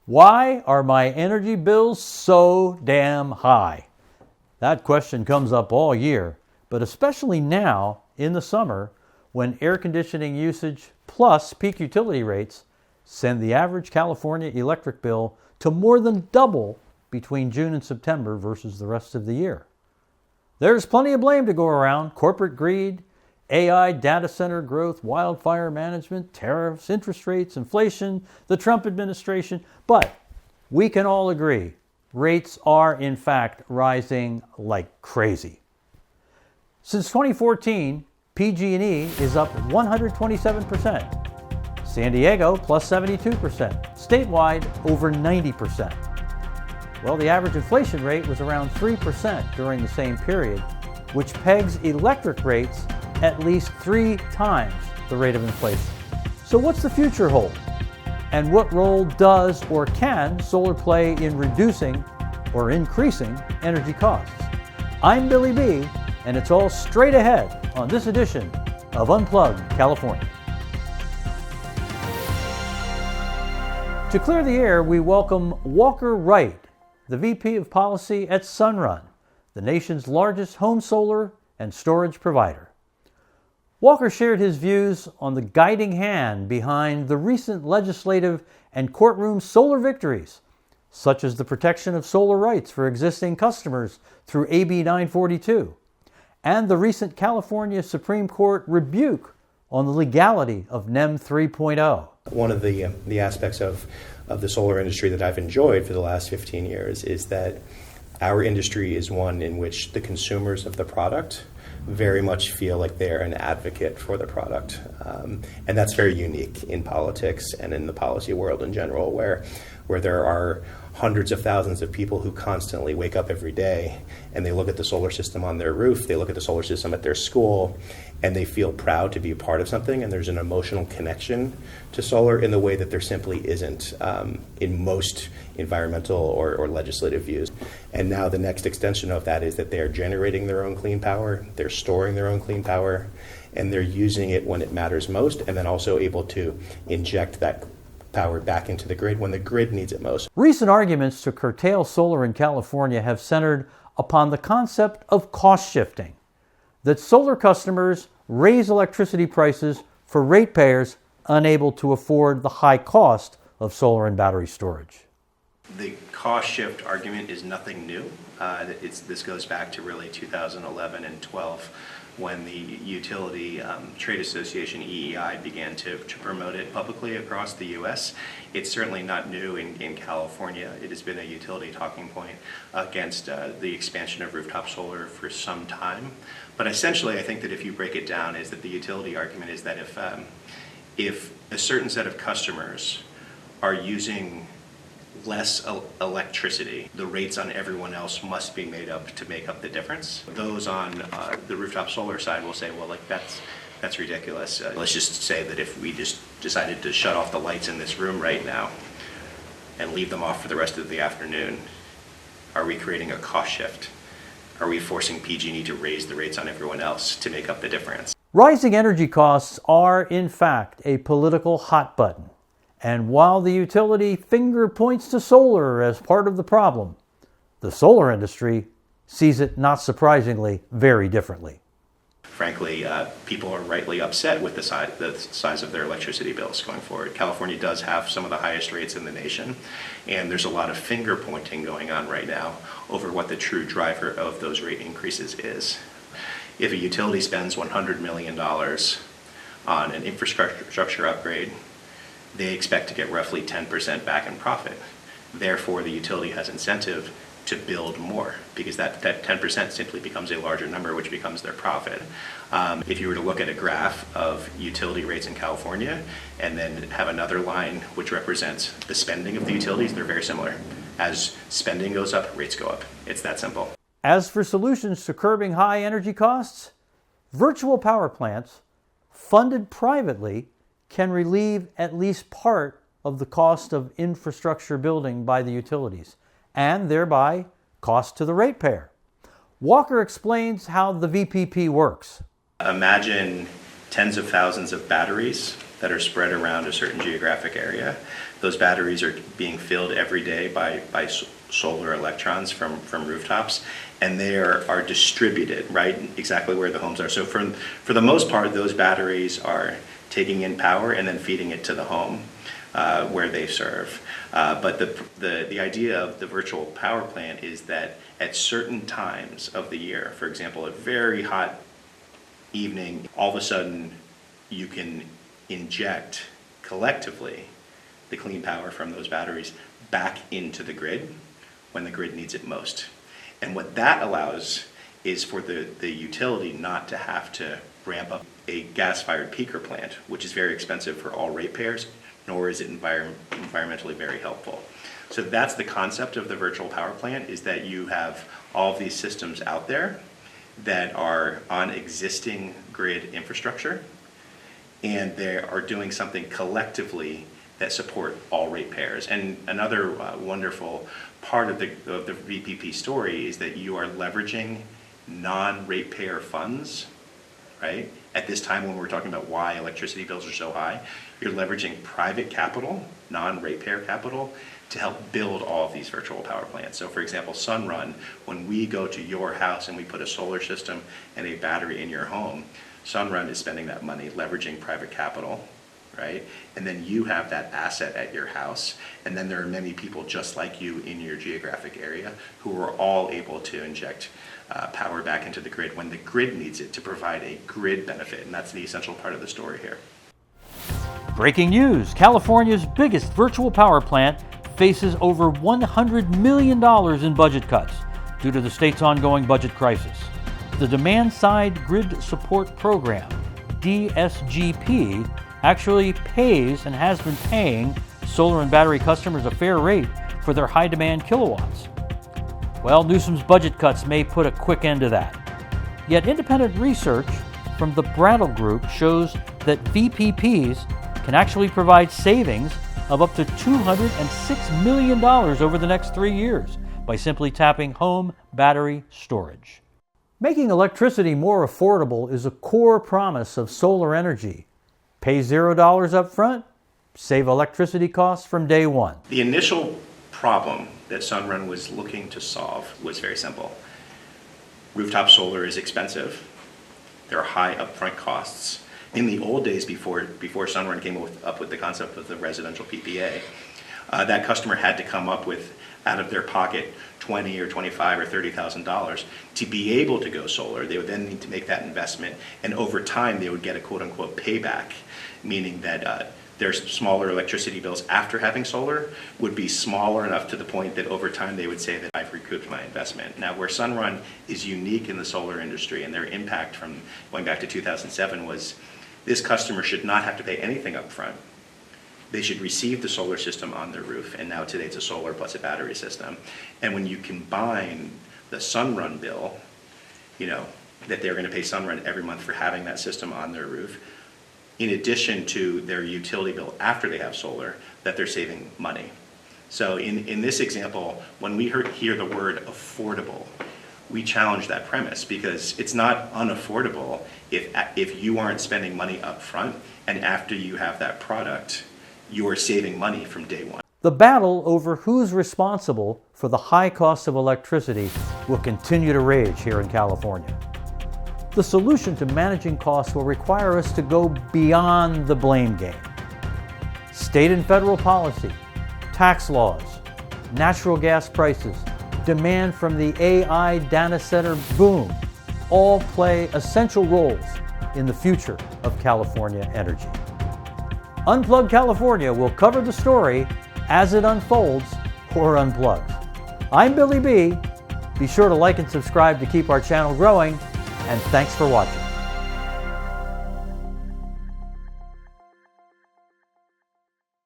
Why are my energy bills so damn high? That question comes up all year, but especially now in the summer when air conditioning usage plus peak utility rates send the average California electric bill to more than double between June and September versus the rest of the year. There's plenty of blame to go around: corporate greed, AI, data center growth, wildfire management, tariffs, interest rates, inflation, the Trump administration. But we can all agree rates are in fact rising like crazy. Since 2014, PG&E is up 127%. San Diego plus 72%. Statewide over 90%. Well, the average inflation rate was around 3% during the same period, which pegs electric rates at least 3 times the rate of inflation. So what's the future hold? And what role does or can solar play in reducing or increasing energy costs? I'm Billy B, and it's all straight ahead on this edition of Unplugged California. To clear the air, we welcome Walker Wright, the VP of Policy at Sunrun, the nation's largest home solar and storage provider. Walker shared his views on the guiding hand behind the recent legislative and courtroom solar victories, such as the protection of solar rights for existing customers through AB 942, and the recent California Supreme Court rebuke on the legality of NEM 3.0. One of the aspects of the solar industry that I've enjoyed for the last 15 years is that our industry is one in which the consumers of the product very much feel like they're an advocate for the product. And that's very unique in politics and in the policy world in general, where there are hundreds of thousands of people who constantly wake up every day and they look at the solar system on their roof, they look at the solar system at their school, and they feel proud to be a part of something, and there's an emotional connection to solar in the way that there simply isn't in most environmental or legislative views. And now the next extension of that is that they're generating their own clean power, they're storing their own clean power, and they're using it when it matters most, and then also able to inject that power back into the grid when the grid needs it most. Recent arguments to curtail solar in California have centered upon the concept of cost shifting, that solar customers raise electricity prices for ratepayers unable to afford the high cost of solar and battery storage. The cost shift argument is nothing new. This goes back to really 2011 and 12 when the Utility Trade Association, EEI, began to promote it publicly across the U.S. It's certainly not new in California. It has been a utility talking point against the expansion of rooftop solar for some time. But essentially, I think that if you break it down, is that the utility argument is that if a certain set of customers are using less electricity, the rates on everyone else must be made up to make up the difference. Those on the rooftop solar side will say, well, like that's ridiculous. Let's just say that if we just decided to shut off the lights in this room right now and leave them off for the rest of the afternoon, are we creating a cost shift? Are we forcing PG&E to raise the rates on everyone else to make up the difference? Rising energy costs are, in fact, a political hot button. And while the utility finger points to solar as part of the problem, the solar industry sees it, not surprisingly, very differently. Frankly, people are rightly upset with the size of their electricity bills going forward. California does have some of the highest rates in the nation, and there's a lot of finger pointing going on right now over what the true driver of those rate increases is. If a utility spends $100 million on an infrastructure upgrade, they expect to get roughly 10% back in profit. Therefore, the utility has incentive to build more because that 10% simply becomes a larger number, which becomes their profit. If you were to look at a graph of utility rates in California and then have another line which represents the spending of the utilities, they're very similar. As spending goes up, rates go up. It's that simple. As for solutions to curbing high energy costs, virtual power plants funded privately can relieve at least part of the cost of infrastructure building by the utilities, and thereby cost to the ratepayer. Walker explains how the VPP works. Imagine tens of thousands of batteries that are spread around a certain geographic area. Those batteries are being filled every day by solar electrons from rooftops, and they are distributed right exactly where the homes are. So for the most part, those batteries are taking in power and then feeding it to the home where they serve. But the idea of the virtual power plant is that at certain times of the year, for example, a very hot evening, all of a sudden you can inject collectively the clean power from those batteries back into the grid when the grid needs it most. And what that allows is for the utility not to have to ramp up a gas-fired peaker plant, which is very expensive for all ratepayers, nor is it environmentally very helpful. So that's the concept of the virtual power plant, is that you have all of these systems out there that are on existing grid infrastructure, and they are doing something collectively that support all ratepayers. And another wonderful part of the VPP story is that you are leveraging non-ratepayer funds, right? At this time when we're talking about why electricity bills are so high, you're leveraging private capital, non-ratepayer capital, to help build all of these virtual power plants. So for example, Sunrun, when we go to your house and we put a solar system and a battery in your home, Sunrun is spending that money leveraging private capital, right? And then you have that asset at your house, and then there are many people just like you in your geographic area who are all able to inject power back into the grid when the grid needs it to provide a grid benefit, and that's the essential part of the story here. Breaking news, California's biggest virtual power plant faces over $100 million in budget cuts due to the state's ongoing budget crisis. The Demand-Side Grid Support Program, DSGP, actually pays and has been paying solar and battery customers a fair rate for their high-demand kilowatts. Well, Newsom's budget cuts may put a quick end to that. Yet independent research from the Brattle Group shows that VPPs can actually provide savings of up to $206 million over the next 3 years by simply tapping home battery storage. Making electricity more affordable is a core promise of solar energy. Pay $0 up front, save electricity costs from day one. The initial problem that Sunrun was looking to solve was very simple. Rooftop solar is expensive. There are high upfront costs. In the old days, before Sunrun came up with the concept of the residential PPA, that customer had to come up with, out of their pocket, $20,000 or $25,000 or $30,000 to be able to go solar. They would then need to make that investment, and over time they would get a quote-unquote payback, meaning that their smaller electricity bills after having solar would be smaller enough to the point that over time they would say that I've recouped my investment. Now, where Sunrun is unique in the solar industry, and their impact from going back to 2007 was this customer should not have to pay anything up front. They should receive the solar system on their roof, and now today it's a solar plus a battery system. And when you combine the Sunrun bill, that they're going to pay Sunrun every month for having that system on their roof, in addition to their utility bill after they have solar, that they're saving money. So in this example, when we hear the word affordable, we challenge that premise, because it's not unaffordable if you aren't spending money up front, and after you have that product, you are saving money from day one. The battle over who's responsible for the high cost of electricity will continue to rage here in California. The solution to managing costs will require us to go beyond the blame game. State and federal policy, tax laws, natural gas prices, demand from the AI data center boom all play essential roles in the future of California energy. Unplugged California will cover the story as it unfolds or unplugs. I'm Billy B. Be sure to like and subscribe to keep our channel growing, and thanks for watching.